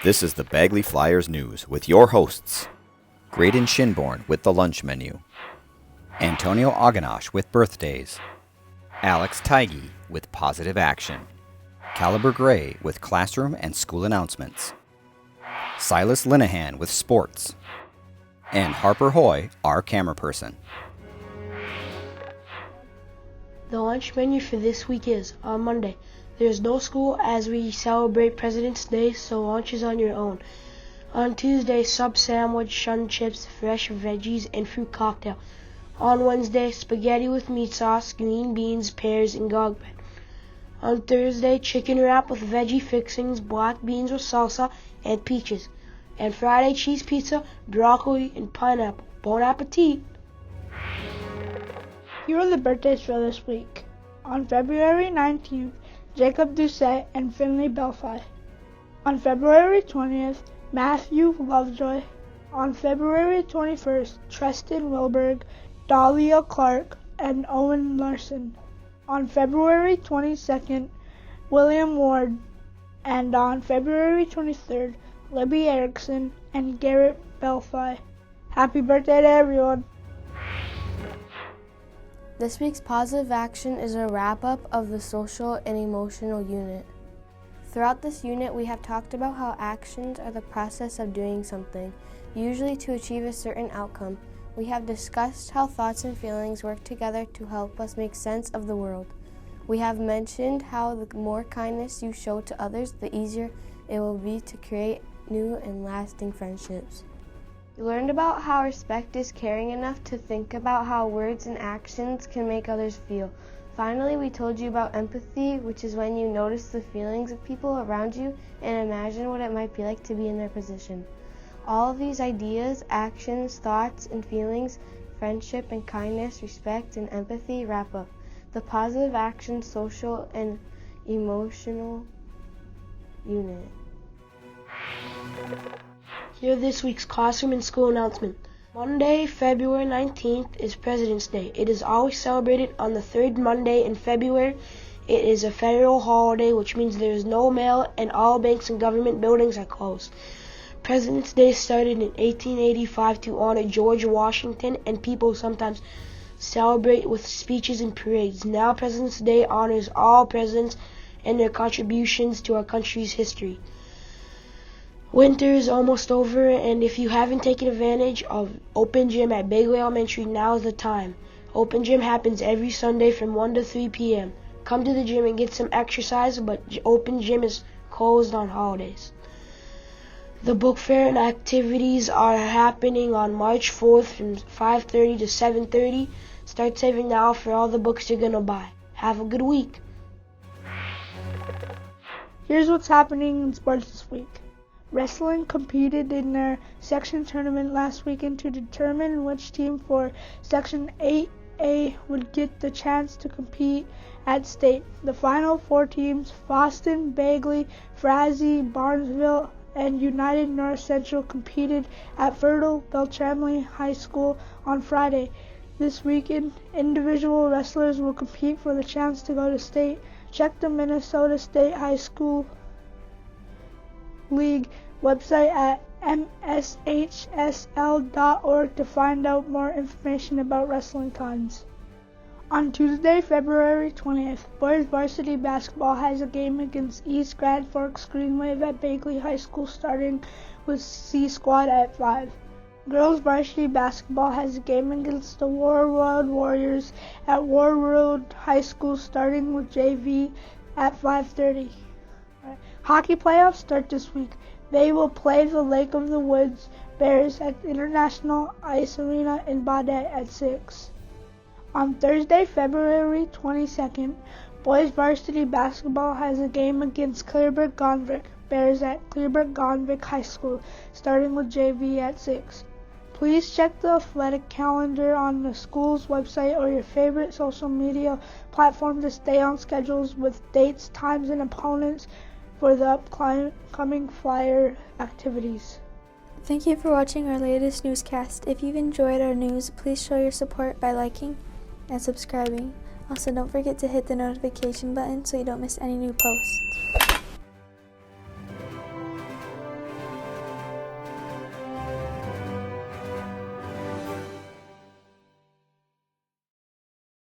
This is the Bagley Flyers News with your hosts, Graydon Shinborn with the lunch menu, Antonio Aganash with birthdays, Alex Tigey with positive action, Caliber Gray with classroom and school announcements, Silas Linehan with sports, and Harper Hoy, our camera person. The lunch menu for this week is, on Monday, there's no school as we celebrate President's Day, so lunch is on your own. On Tuesday, sub sandwich, shun chips, fresh veggies, and fruit cocktail. On Wednesday, spaghetti with meat sauce, green beans, pears, and garlic bread. On Thursday, chicken wrap with veggie fixings, black beans with salsa, and peaches. And Friday, cheese pizza, broccoli, and pineapple. Bon appetit! Here are the birthdays for this week. On February 19th, Jacob Doucette and Finley Belfi. On February 20th, Matthew Lovejoy. On February 21st, Tristan Wilberg, Dahlia Clark, and Owen Larson. On February 22nd, William Ward. And on February 23rd, Libby Erickson and Garrett Belfi. Happy birthday to everyone! This week's positive action is a wrap-up of the social and emotional unit. Throughout this unit, we have talked about how actions are the process of doing something, usually to achieve a certain outcome. We have discussed how thoughts and feelings work together to help us make sense of the world. We have mentioned how the more kindness you show to others, the easier it will be to create new and lasting friendships. We learned about how respect is caring enough to think about how words and actions can make others feel. Finally, we told you about empathy, which is when you notice the feelings of people around you and imagine what it might be like to be in their position. All of these ideas, actions, thoughts, and feelings, friendship and kindness, respect, and empathy wrap up the positive action, social, and emotional unit. Here are this week's classroom and school announcement. Monday, February 19th is President's Day. It is always celebrated on the third Monday in February. It is a federal holiday, which means there is no mail and all banks and government buildings are closed. President's Day started in 1885 to honor George Washington, and people sometimes celebrate with speeches and parades. Now President's Day honors all presidents and their contributions to our country's history. Winter is almost over, and if you haven't taken advantage of Open Gym at Bagley Elementary, now is the time. Open Gym happens every Sunday from 1 to 3 p.m. Come to the gym and get some exercise, but Open Gym is closed on holidays. The book fair and activities are happening on March 4th from 5:30 to 7:30. Start saving now for all the books you're going to buy. Have a good week. Here's what's happening in sports this week. Wrestling competed in their section tournament last weekend to determine which team for Section 8A would get the chance to compete at state. The final four teams, Boston, Bagley, Frazee, Barnesville, and United North Central, competed at Fertile Beltramley High School on Friday. This weekend, individual wrestlers will compete for the chance to go to state. Check the Minnesota State High School League website at mshsl.org to find out more information about wrestling times. On Tuesday, February 20th, boys varsity basketball has a game against East Grand Forks Green Wave at Bagley High School starting with C Squad at 5. Girls varsity basketball has a game against the War Road Warriors at War Road High School starting with JV at 5:30. Hockey playoffs start this week. They will play the Lake of the Woods Bears at International Ice Arena in Baudette at 6. On Thursday, February 22nd, boys varsity basketball has a game against Clearburg-Gonvick Bears at Clearburg-Gonvick High School, starting with JV at 6. Please check the athletic calendar on the school's website or your favorite social media platform to stay on schedules with dates, times, and opponents for the upcoming Flyer activities. Thank you for watching our latest newscast. If you've enjoyed our news, please show your support by liking and subscribing. Also, don't forget to hit the notification button so you don't miss any new posts.